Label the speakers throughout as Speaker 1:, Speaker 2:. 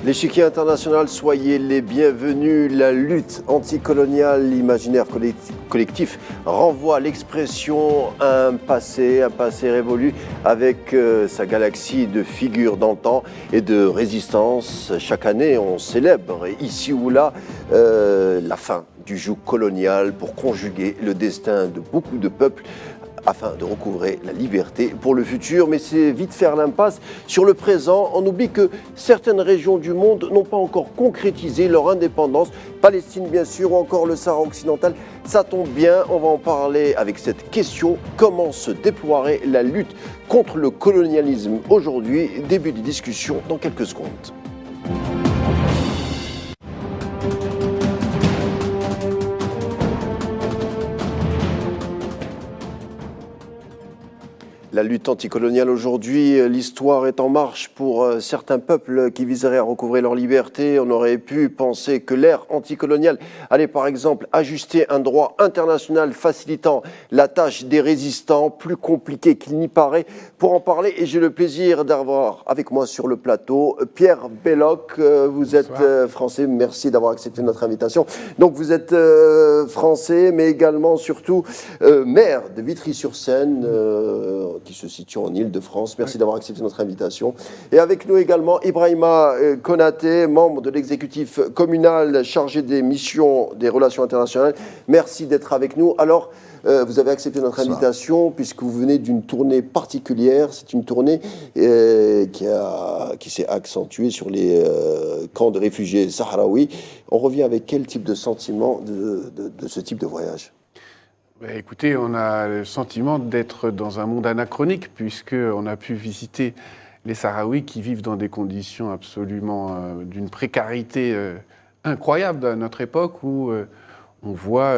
Speaker 1: L'échiquier international, soyez les bienvenus. La lutte anticoloniale, l'imaginaire collectif renvoie l'expression à un passé révolu avec sa galaxie de figures d'antan et de résistance. Chaque année, on célèbre ici ou là la fin du joug colonial pour conjuguer le destin de beaucoup de peuples afin de recouvrer la liberté pour le futur. Mais c'est vite faire l'impasse sur le présent. On oublie que certaines régions du monde n'ont pas encore concrétisé leur indépendance. Palestine, bien sûr, ou encore le Sahara occidental. Ça tombe bien, on va en parler avec cette question. Comment se déploierait la lutte contre le colonialisme aujourd'hui? Début des discussions dans quelques secondes. La lutte anticoloniale aujourd'hui, l'histoire est en marche pour certains peuples qui viseraient à recouvrer leur liberté. On aurait pu penser que l'ère anticoloniale allait par exemple ajuster un droit international facilitant la tâche des résistants, plus compliqué qu'il n'y paraît. Pour en parler, et j'ai le plaisir d'avoir avec moi sur le plateau Pierre Belloc. Vous êtes français, merci d'avoir accepté notre invitation. Donc vous êtes français, mais également surtout maire de Vitry-sur-Seine, qui se situe en Île-de-France. Merci d'avoir accepté notre invitation. Et avec nous également Ibrahima Konaté, membre de l'exécutif communal chargé des missions des relations internationales. Merci d'être avec nous. Alors, vous avez accepté notre invitation puisque vous venez d'une tournée particulière. C'est une tournée qui s'est accentuée sur les camps de réfugiés sahraouis. On revient avec quel type de sentiment de ce type de voyage ?
Speaker 2: Écoutez, on a le sentiment d'être dans un monde anachronique puisqu'on a pu visiter les Sahraouis qui vivent dans des conditions absolument d'une précarité incroyable à notre époque où on voit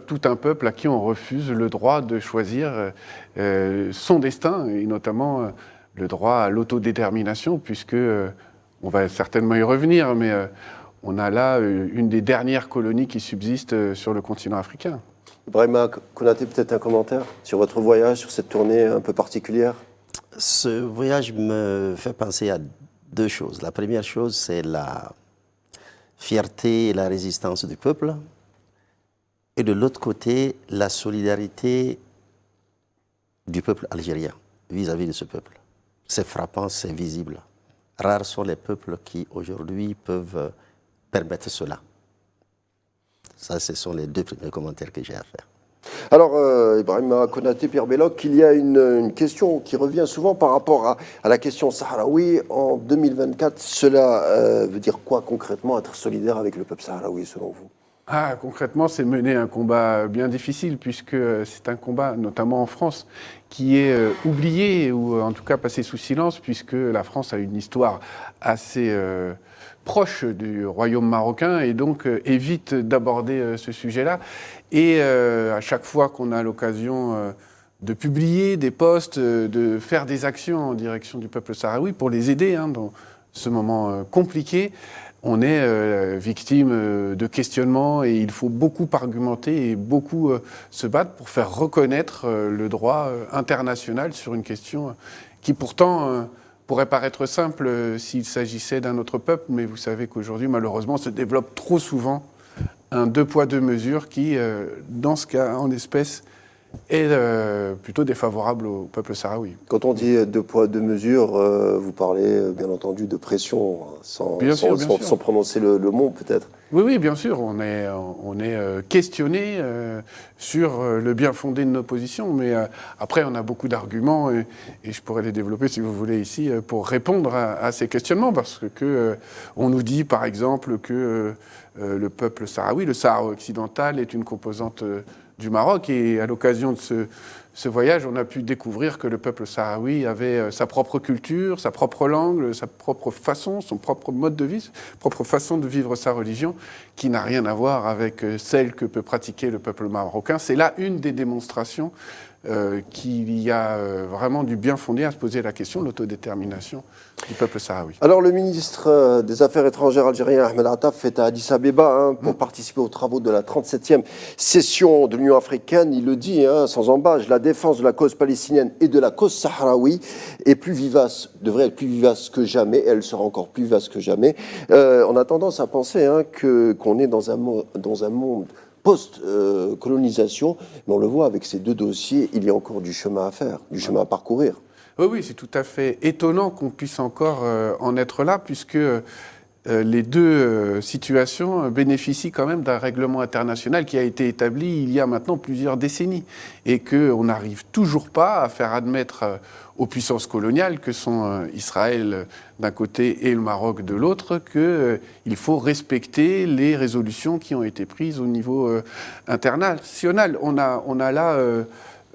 Speaker 2: tout un peuple à qui on refuse le droit de choisir son destin et notamment le droit à l'autodétermination puisque, on va certainement y revenir, mais on a là une des dernières colonies qui subsistent sur le continent africain.
Speaker 1: Ibrahima Konaté, peut-être un commentaire sur votre voyage, sur cette tournée un peu particulière?
Speaker 3: Ce voyage me fait penser à deux choses. La première chose, c'est la fierté et la résistance du peuple. Et de l'autre côté, la solidarité du peuple algérien vis-à-vis de ce peuple. C'est frappant, c'est visible. Rares sont les peuples qui, aujourd'hui, peuvent permettre cela. Ça, ce sont les deux premiers commentaires que j'ai à faire.
Speaker 1: Alors, Ibrahima Konaté, Pierre Belloc, il y a une question qui revient souvent par rapport à la question sahraoui. En 2024, cela veut dire quoi concrètement, être solidaire avec le peuple sahraoui, selon vous?
Speaker 2: Concrètement, c'est mener un combat bien difficile, puisque c'est un combat, notamment en France, qui est oublié, ou en tout cas passé sous silence, puisque la France a une histoire assez proche du royaume marocain, et donc évite d'aborder ce sujet-là. Et à chaque fois qu'on a l'occasion de publier des posts, de faire des actions en direction du peuple sahraoui pour les aider dans ce moment compliqué, on est victime de questionnements et il faut beaucoup argumenter et beaucoup se battre pour faire reconnaître le droit international sur une question qui pourtant pourrait paraître simple s'il s'agissait d'un autre peuple, mais vous savez qu'aujourd'hui, malheureusement, se développe trop souvent un deux poids, deux mesures qui, dans ce cas, en espèce, est plutôt défavorable au peuple sahraoui.
Speaker 1: Quand on dit deux poids, deux mesures, vous parlez bien entendu de pression, sans prononcer le mot peut-être.
Speaker 2: Oui, bien sûr, on est questionné sur le bien fondé de nos positions, mais après on a beaucoup d'arguments et je pourrais les développer si vous voulez ici pour répondre à ces questionnements, parce que on nous dit par exemple que le peuple sahraoui, le Sahara occidental, est une composante du Maroc, et à l'occasion de ce voyage, on a pu découvrir que le peuple sahraoui avait sa propre culture, sa propre langue, sa propre façon, son propre mode de vie, propre façon de vivre sa religion, qui n'a rien à voir avec celle que peut pratiquer le peuple marocain. C'est là une des démonstrations qu'il y a vraiment du bien fondé à se poser la question de l'autodétermination du peuple sahraoui.
Speaker 1: Alors, le ministre des Affaires étrangères algérien, Ahmed Attaf, est à Addis Abeba pour participer aux travaux de la 37e session de l'Union africaine. Il le dit sans embâche, la défense de la cause palestinienne et de la cause sahraoui est plus vivace, devrait être plus vivace que jamais, et elle sera encore plus vivace que jamais. On a tendance à penser qu'on est dans un monde post-colonisation, mais on le voit avec ces deux dossiers, il y a encore du chemin à faire, du chemin à parcourir.
Speaker 2: Oui, c'est tout à fait étonnant qu'on puisse encore en être là, puisque les deux situations bénéficient quand même d'un règlement international qui a été établi il y a maintenant plusieurs décennies, et qu'on n'arrive toujours pas à faire admettre aux puissances coloniales, que sont Israël d'un côté et le Maroc de l'autre, qu'il faut respecter les résolutions qui ont été prises au niveau international. On a là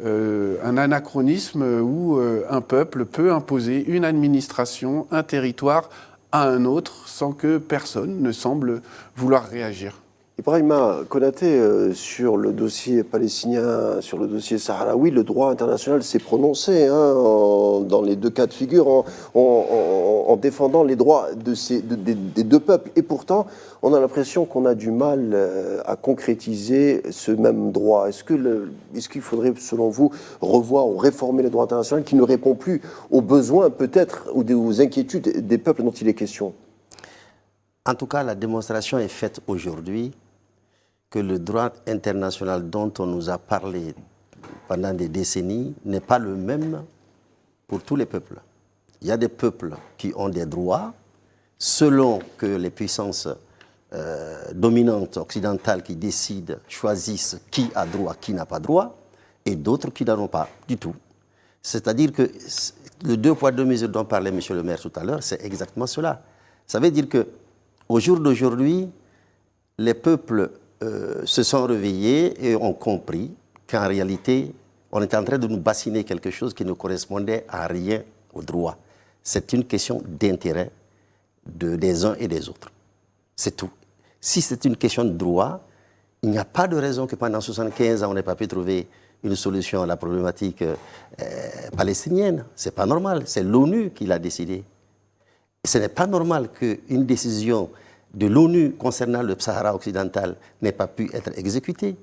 Speaker 2: un anachronisme où un peuple peut imposer une administration, un territoire à un autre sans que personne ne semble vouloir réagir.
Speaker 1: Ibrahima Konaté, sur le dossier palestinien, sur le dossier sahraoui, le droit international s'est prononcé dans les deux cas de figure en défendant les droits des deux peuples. Et pourtant, on a l'impression qu'on a du mal à concrétiser ce même droit. Est-ce qu'il faudrait, selon vous, revoir ou réformer le droit international qui ne répond plus aux besoins peut-être ou aux inquiétudes des peuples dont il est question ?
Speaker 3: En tout cas, la démonstration est faite aujourd'hui que le droit international dont on nous a parlé pendant des décennies n'est pas le même pour tous les peuples. Il y a des peuples qui ont des droits selon que les puissances dominantes occidentales qui décident, choisissent qui a droit, qui n'a pas droit, et d'autres qui n'en ont pas du tout. C'est-à-dire que le 2 poids 2 mesures dont parlait M. le maire tout à l'heure, c'est exactement cela. Ça veut dire qu'au jour d'aujourd'hui, les peuples se sont réveillés et ont compris qu'en réalité, on était en train de nous bassiner quelque chose qui ne correspondait à rien au droit. C'est une question d'intérêt des uns et des autres. C'est tout. Si c'est une question de droit, il n'y a pas de raison que pendant 75 ans, on n'ait pas pu trouver une solution à la problématique palestinienne. Ce n'est pas normal. C'est l'ONU qui l'a décidé. Ce n'est pas normal qu'une décision de l'ONU concernant le Sahara occidental n'ait pas pu être exécutée.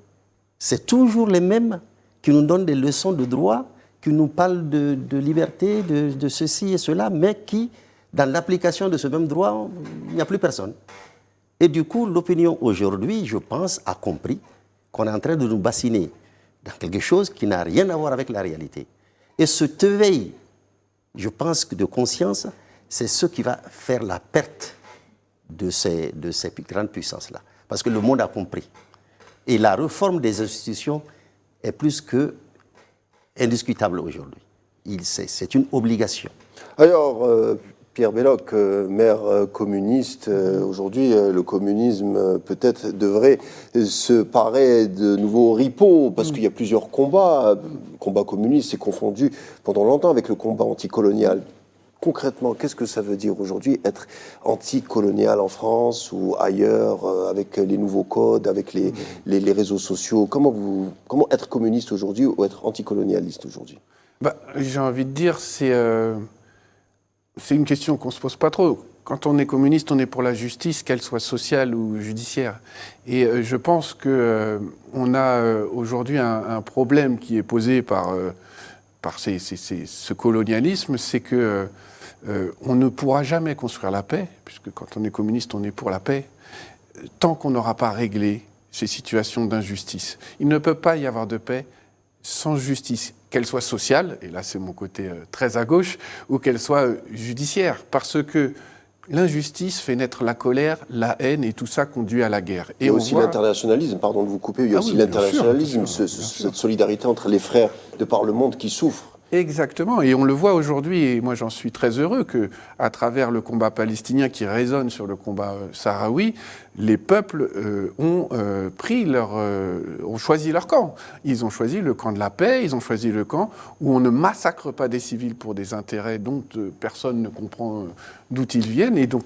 Speaker 3: C'est toujours les mêmes qui nous donnent des leçons de droit, qui nous parlent de liberté, de ceci et cela, mais qui, dans l'application de ce même droit, il n'y a plus personne. Et du coup, l'opinion aujourd'hui, je pense, a compris qu'on est en train de nous bassiner dans quelque chose qui n'a rien à voir avec la réalité. Et ce éveil, je pense, de conscience, c'est ce qui va faire la perte de ces grandes puissances-là. Parce que le monde a compris. Et la réforme des institutions est plus que indiscutable aujourd'hui. C'est une obligation.
Speaker 1: Alors, Pierre Belloc, maire communiste, aujourd'hui, le communisme peut-être devrait se parer de nouveaux ripoux, parce qu'il y a plusieurs combats. Le combat communiste s'est confondu pendant longtemps avec le combat anticolonial. Concrètement, qu'est-ce que ça veut dire aujourd'hui être anticolonial en France ou ailleurs, avec les nouveaux codes, avec les réseaux sociaux? Comment être communiste aujourd'hui ou être anticolonialiste aujourd'hui?
Speaker 2: J'ai envie de dire, c'est une question qu'on ne se pose pas trop. Quand on est communiste, on est pour la justice, qu'elle soit sociale ou judiciaire. Et je pense qu'on a aujourd'hui un problème qui est posé par ce colonialisme, c'est que on ne pourra jamais construire la paix, puisque quand on est communiste, on est pour la paix, tant qu'on n'aura pas réglé ces situations d'injustice. Il ne peut pas y avoir de paix sans justice, qu'elle soit sociale, et là c'est mon côté très à gauche, ou qu'elle soit judiciaire, parce que l'injustice fait naître la colère, la haine, et tout ça conduit à la guerre. Et
Speaker 1: il y a aussi l'internationalisme, pardon de vous couper, il y a aussi l'internationalisme, cette solidarité entre les frères de par le monde qui souffrent.
Speaker 2: Exactement, et on le voit aujourd'hui, et moi j'en suis très heureux, qu'à travers le combat palestinien qui résonne sur le combat sahraoui, les peuples ont choisi leur camp. Ils ont choisi le camp de la paix, ils ont choisi le camp où on ne massacre pas des civils pour des intérêts dont personne ne comprend d'où ils viennent, et donc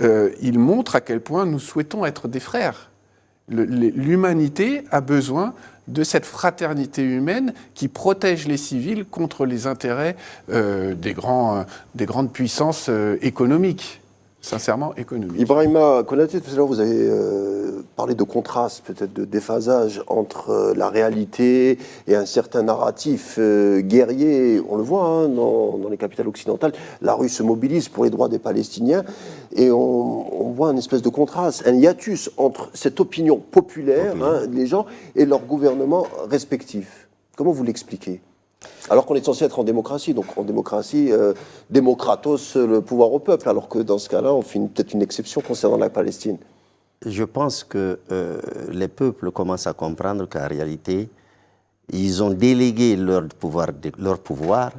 Speaker 2: ils montrent à quel point nous souhaitons être des frères. L'humanité a besoin de cette fraternité humaine qui protège les civils contre les intérêts des grandes puissances économiques. Sincèrement économique.
Speaker 1: Ibrahima Konaté, tout à l'heure, vous avez parlé de contraste, peut-être de déphasage entre la réalité et un certain narratif guerrier. On le voit hein, dans les capitales occidentales, la rue se mobilise pour les droits des Palestiniens et on voit une espèce de contraste, un hiatus entre cette opinion populaire, hein, les gens, et leurs gouvernements respectifs. Comment vous l'expliquez ? Alors qu'on est censé être en démocratie, donc en démocratie, démocratos, le pouvoir au peuple, alors que dans ce cas-là, on fait peut-être une exception concernant la Palestine.
Speaker 3: Je pense que les peuples commencent à comprendre qu'en réalité, ils ont délégué leur pouvoir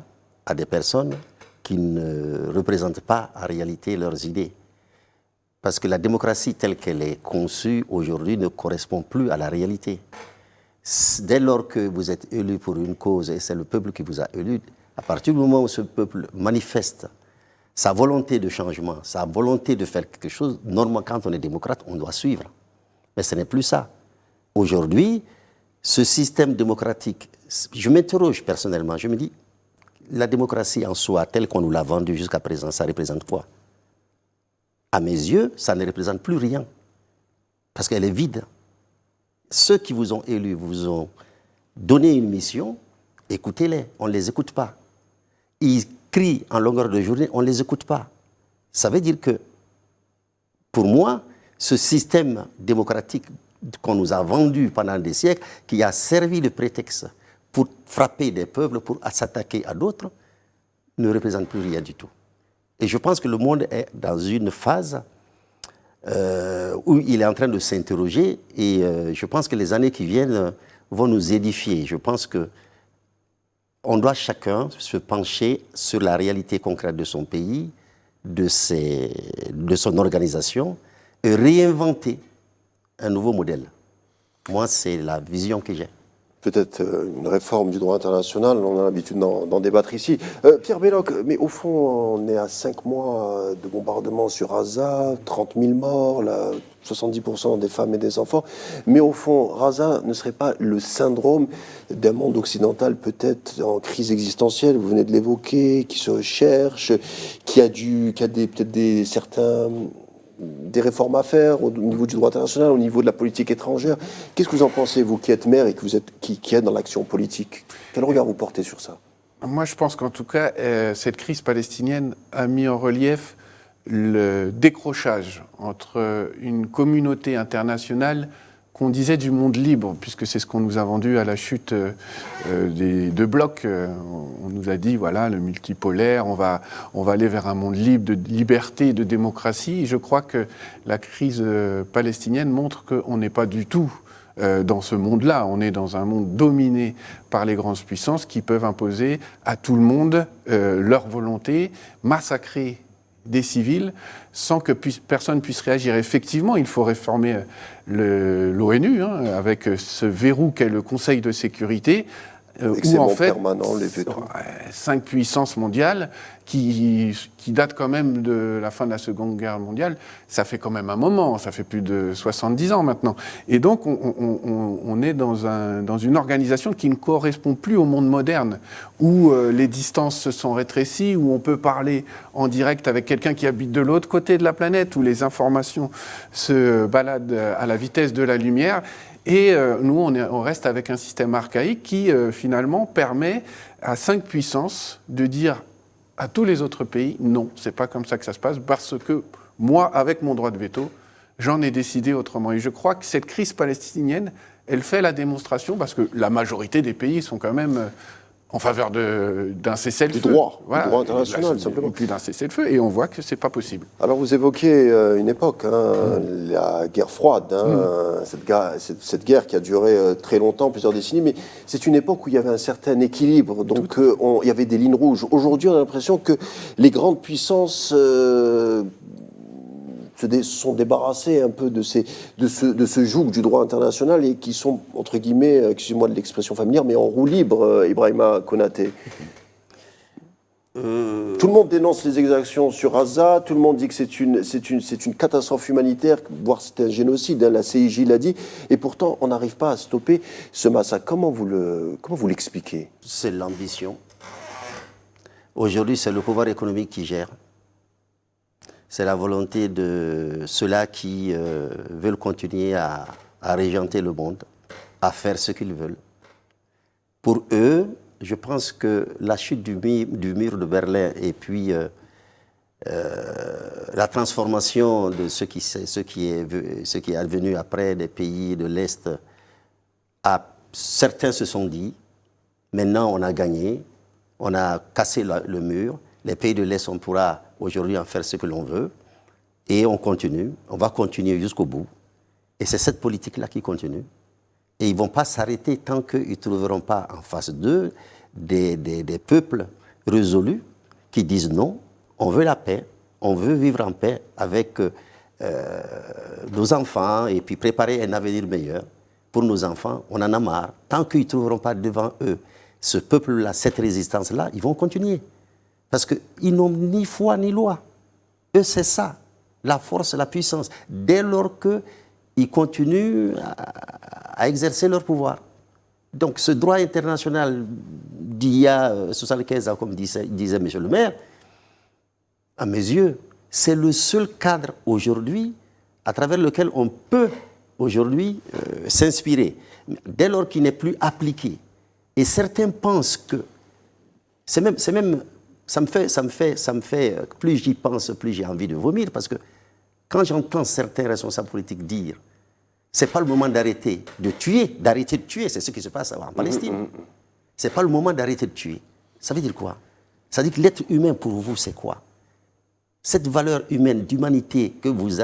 Speaker 3: à des personnes qui ne représentent pas en réalité leurs idées. Parce que la démocratie telle qu'elle est conçue aujourd'hui ne correspond plus à la réalité. Dès lors que vous êtes élu pour une cause et c'est le peuple qui vous a élu, à partir du moment où ce peuple manifeste sa volonté de changement, sa volonté de faire quelque chose, normalement quand on est démocrate, on doit suivre. Mais ce n'est plus ça. Aujourd'hui, ce système démocratique, je m'interroge personnellement, je me dis, la démocratie en soi, telle qu'on nous l'a vendue jusqu'à présent, ça représente quoi? À mes yeux, ça ne représente plus rien, parce qu'elle est vide. Ceux qui vous ont élu vous ont donné une mission, écoutez-les, on ne les écoute pas. Ils crient en longueur de journée, on ne les écoute pas. Ça veut dire que, pour moi, ce système démocratique qu'on nous a vendu pendant des siècles, qui a servi de prétexte pour frapper des peuples, pour s'attaquer à d'autres, ne représente plus rien du tout. Et je pense que le monde est dans une phase où il est en train de s'interroger et je pense que les années qui viennent vont nous édifier. Je pense qu'on doit chacun se pencher sur la réalité concrète de son pays, de son organisation et réinventer un nouveau modèle. Moi, c'est la vision que j'ai.
Speaker 1: Peut-être une réforme du droit international, on a l'habitude d'en débattre ici. Pierre Belloc, mais au fond, on est à 5 mois de bombardement sur Gaza, 30 000 morts, là, 70% des femmes et des enfants. Mais au fond, Gaza ne serait pas le syndrome d'un monde occidental peut-être en crise existentielle, vous venez de l'évoquer, qui se recherche, qui a peut-être certains... des réformes à faire au niveau du droit international, au niveau de la politique étrangère. Qu'est-ce que vous en pensez, vous qui êtes maire et qui êtes dans l'action politique? Quel regard vous portez sur ça?
Speaker 2: Moi, je pense qu'en tout cas, cette crise palestinienne a mis en relief le décrochage entre une communauté internationale qu'on disait du monde libre, puisque c'est ce qu'on nous a vendu à la chute des deux blocs. On nous a dit, voilà, le multipolaire, on va aller vers un monde libre, de liberté et de démocratie. Et je crois que la crise palestinienne montre qu'on n'est pas du tout dans ce monde-là. On est dans un monde dominé par les grandes puissances qui peuvent imposer à tout le monde leur volonté, massacrer des civils sans que personne puisse réagir. Effectivement, il faut réformer l'ONU avec ce verrou qu'est le Conseil de sécurité, où en fait,
Speaker 1: permanent, les vétos.
Speaker 2: 5 puissances mondiales qui datent quand même de la fin de la Seconde Guerre mondiale, ça fait quand même un moment, ça fait plus de 70 ans maintenant. Et donc on est dans une organisation qui ne correspond plus au monde moderne, où les distances se sont rétrécies, où on peut parler en direct avec quelqu'un qui habite de l'autre côté de la planète, où les informations se baladent à la vitesse de la lumière. Et nous, on reste avec un système archaïque qui, finalement, permet à 5 puissances de dire à tous les autres pays, non, c'est pas comme ça que ça se passe, parce que moi, avec mon droit de veto, j'en ai décidé autrement. Et je crois que cette crise palestinienne, elle fait la démonstration, parce que la majorité des pays sont quand même en faveur d'un cessez-le-feu.
Speaker 1: Du droit international, simplement.
Speaker 2: Plus d'un cessez-le-feu, et on voit que c'est pas possible.
Speaker 1: Alors vous évoquez une époque, la guerre froide, cette guerre qui a duré très longtemps, plusieurs décennies, mais c'est une époque où il y avait un certain équilibre, donc il y avait des lignes rouges. Aujourd'hui, on a l'impression que les grandes puissances se sont débarrassés un peu de ce joug du droit international et qui sont, entre guillemets, excusez-moi de l'expression familière, mais en roue libre, Ibrahima Konaté. Tout le monde dénonce les exactions sur Gaza, tout le monde dit que c'est une catastrophe humanitaire, voire c'est un génocide, hein, la CIJ l'a dit, et pourtant on n'arrive pas à stopper ce massacre. Comment vous l'expliquez?
Speaker 3: C'est l'ambition. Aujourd'hui, c'est le pouvoir économique qui gère. C'est la volonté de ceux-là qui veulent continuer à régenter le monde, à faire ce qu'ils veulent. Pour eux, je pense que la chute du mur de Berlin et puis la transformation de ce qui est advenu après des pays de l'Est, certains se sont dit, maintenant on a gagné, on a cassé le mur, les pays de l'Est, on pourra aujourd'hui en faire ce que l'on veut, et on continue, on va continuer jusqu'au bout. Et c'est cette politique-là qui continue. Et ils ne vont pas s'arrêter tant qu'ils ne trouveront pas en face d'eux des peuples résolus qui disent non, on veut la paix, on veut vivre en paix avec nos enfants et puis préparer un avenir meilleur pour nos enfants. On en a marre. Tant qu'ils ne trouveront pas devant eux ce peuple-là, cette résistance-là, ils vont continuer. Parce qu'ils n'ont ni foi ni loi. Eux, c'est ça, la force, la puissance. Dès lors qu'ils continuent à exercer leur pouvoir. Donc ce droit international d'il y a 75 ans, comme disait M. le maire, à mes yeux, c'est le seul cadre aujourd'hui à travers lequel on peut aujourd'hui s'inspirer. Dès lors qu'il n'est plus appliqué. Et certains pensent que, ça me fait, plus j'y pense, plus j'ai envie de vomir, parce que quand j'entends certains responsables politiques dire c'est pas le moment d'arrêter de tuer, c'est ce qui se passe en Palestine. C'est pas le moment d'arrêter de tuer. Ça veut dire quoi? Ça veut dire que l'être humain pour vous, c'est quoi? Cette valeur humaine, d'humanité que vous nous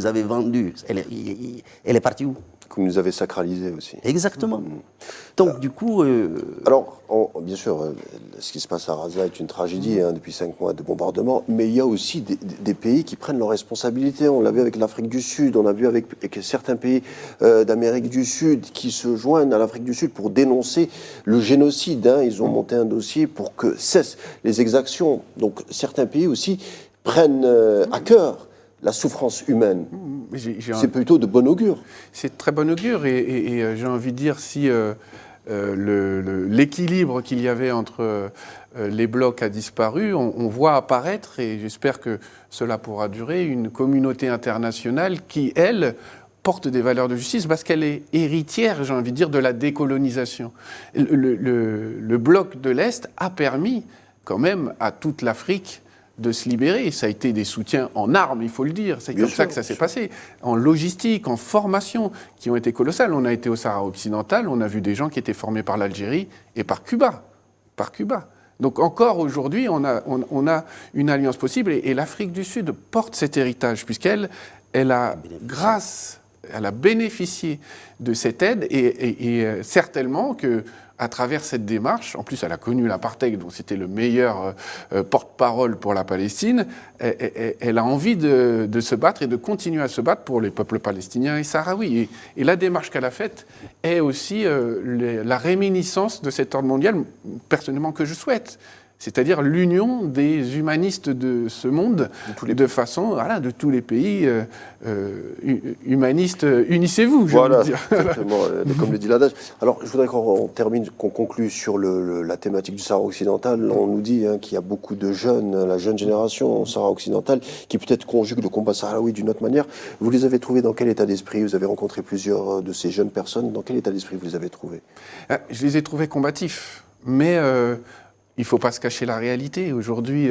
Speaker 3: avez vendue, elle est partie où?
Speaker 1: Que vous nous avez sacralisé aussi.
Speaker 3: Exactement. Donc du coup...
Speaker 1: Alors, bien sûr, ce qui se passe à Gaza est une tragédie depuis 5 mois de bombardement, mais il y a aussi des pays qui prennent leurs responsabilités. On l'a vu avec l'Afrique du Sud, on a vu avec certains pays d'Amérique du Sud qui se joignent à l'Afrique du Sud pour dénoncer le génocide. Hein. Ils ont monté un dossier pour que cessent les exactions. Donc certains pays aussi prennent à cœur la souffrance humaine. C'est plutôt de bon augure.
Speaker 2: C'est de très bon augure et j'ai envie de dire si l'équilibre qu'il y avait entre les blocs a disparu, on voit apparaître, et j'espère que cela pourra durer, une communauté internationale qui, elle, porte des valeurs de justice parce qu'elle est héritière, j'ai envie de dire, de la décolonisation. Le bloc de l'Est a permis quand même à toute l'Afrique de se libérer. Ça a été des soutiens en armes, il faut le dire. C'est comme ça que ça s'est passé. En logistique, en formation, qui ont été colossales. On a été au Sahara occidental, on a vu des gens qui étaient formés par l'Algérie et par Cuba. Donc encore aujourd'hui, on a une alliance possible et l'Afrique du Sud porte cet héritage puisqu'elle a bénéficié de cette aide et certainement que à travers cette démarche, en plus elle a connu l'apartheid, dont c'était le meilleur porte-parole pour la Palestine, elle a envie de se battre et de continuer à se battre pour les peuples palestiniens et sahraouis. Et la démarche qu'elle a faite est aussi la réminiscence de cet ordre mondial, personnellement, que je souhaite. C'est-à-dire l'union des humanistes de ce monde, de tous les pays humanistes, unissez-vous, j'ai envie de dire.
Speaker 1: Exactement, comme le dit l'adage. Alors, je voudrais qu'on conclue sur la thématique du Sahara occidental. On nous dit qu'il y a beaucoup de jeunes, la jeune génération au Sahara occidental, qui peut-être conjugue le combat sahraoui d'une autre manière. Vous les avez trouvés dans quel état d'esprit? Vous avez rencontré plusieurs de ces jeunes personnes. Dans quel état d'esprit vous les avez trouvés?
Speaker 2: Je les ai trouvés combatifs, mais... il ne faut pas se cacher la réalité. Aujourd'hui,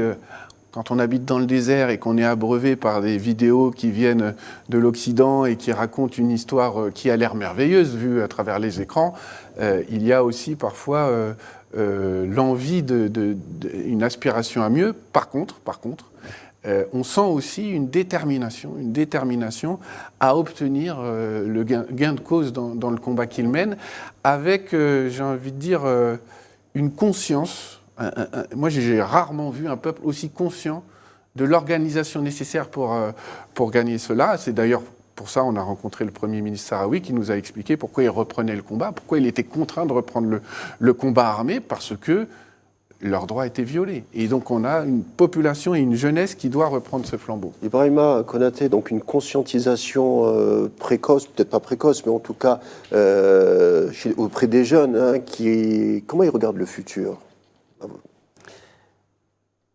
Speaker 2: quand on habite dans le désert et qu'on est abreuvé par des vidéos qui viennent de l'Occident et qui racontent une histoire qui a l'air merveilleuse vue à travers les écrans, il y a aussi parfois l'envie une aspiration à mieux. Par contre, on sent aussi une détermination à obtenir le gain de cause dans le combat qu'ils mènent, avec, j'ai envie de dire, une conscience. Moi, j'ai rarement vu un peuple aussi conscient de l'organisation nécessaire pour gagner cela. C'est d'ailleurs pour ça qu'on a rencontré le Premier ministre sahraoui qui nous a expliqué pourquoi il reprenait le combat, pourquoi il était contraint de reprendre le combat armé, parce que leurs droits étaient violés. Et donc on a une population et une jeunesse qui doit reprendre ce flambeau.
Speaker 1: Ibrahima Konaté, donc une conscientisation précoce, peut-être pas précoce, mais en tout cas auprès des jeunes, hein, comment ils regardent le futur?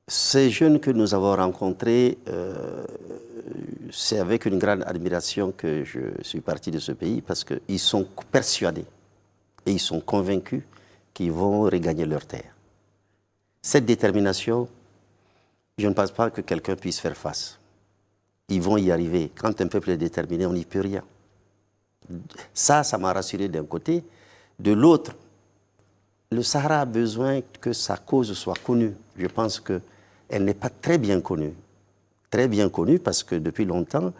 Speaker 3: Ces jeunes que nous avons rencontrés, c'est avec une grande admiration que je suis parti de ce pays parce qu'ils sont persuadés et ils sont convaincus qu'ils vont regagner leur terre. Cette détermination, je ne pense pas que quelqu'un puisse faire face. Ils vont y arriver. Quand un peuple est déterminé, on n'y peut rien. Ça m'a rassuré d'un côté. De l'autre, le Sahara a besoin que sa cause soit connue. Je pense qu'elle n'est pas très bien connue. Très bien connue parce que depuis longtemps,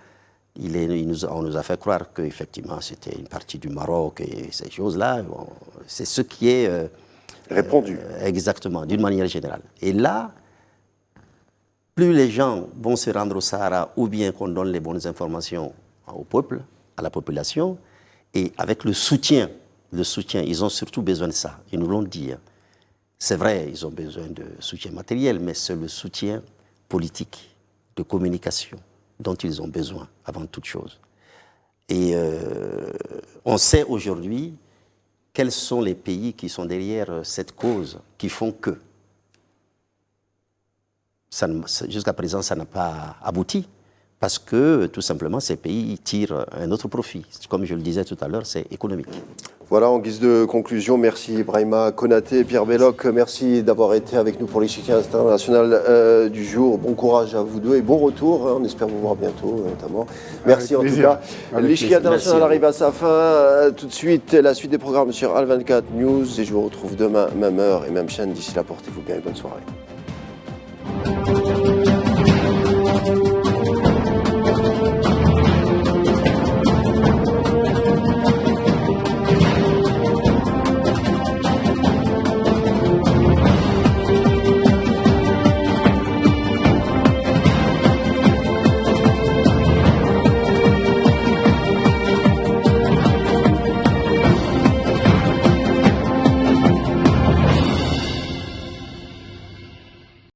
Speaker 3: on nous a fait croire qu'effectivement c'était une partie du Maroc et ces choses-là. Bon, c'est ce qui est...
Speaker 1: répandu.
Speaker 3: Exactement, d'une manière générale. Et là, plus les gens vont se rendre au Sahara ou bien qu'on donne les bonnes informations au peuple, à la population, et avec le soutien, ils ont surtout besoin de ça, ils nous l'ont dit. C'est vrai, ils ont besoin de soutien matériel, mais c'est le soutien politique, de communication dont ils ont besoin avant toute chose. Et on sait aujourd'hui quels sont les pays qui sont derrière cette cause, qui font que. Jusqu'à présent, ça n'a pas abouti, parce que tout simplement, ces pays tirent un autre profit. Comme je le disais tout à l'heure, c'est économique.
Speaker 1: Voilà, en guise de conclusion, merci Ibrahima Konaté, Pierre Belloc, merci d'avoir été avec nous pour l'échiquier international du jour. Bon courage à vous deux et bon retour, on espère vous voir bientôt notamment. Merci en tout cas. L'échiquier international arrive à sa fin. Tout de suite, la suite des programmes sur Al24 News et je vous retrouve demain, même heure et même chaîne. D'ici là, portez-vous bien et bonne soirée.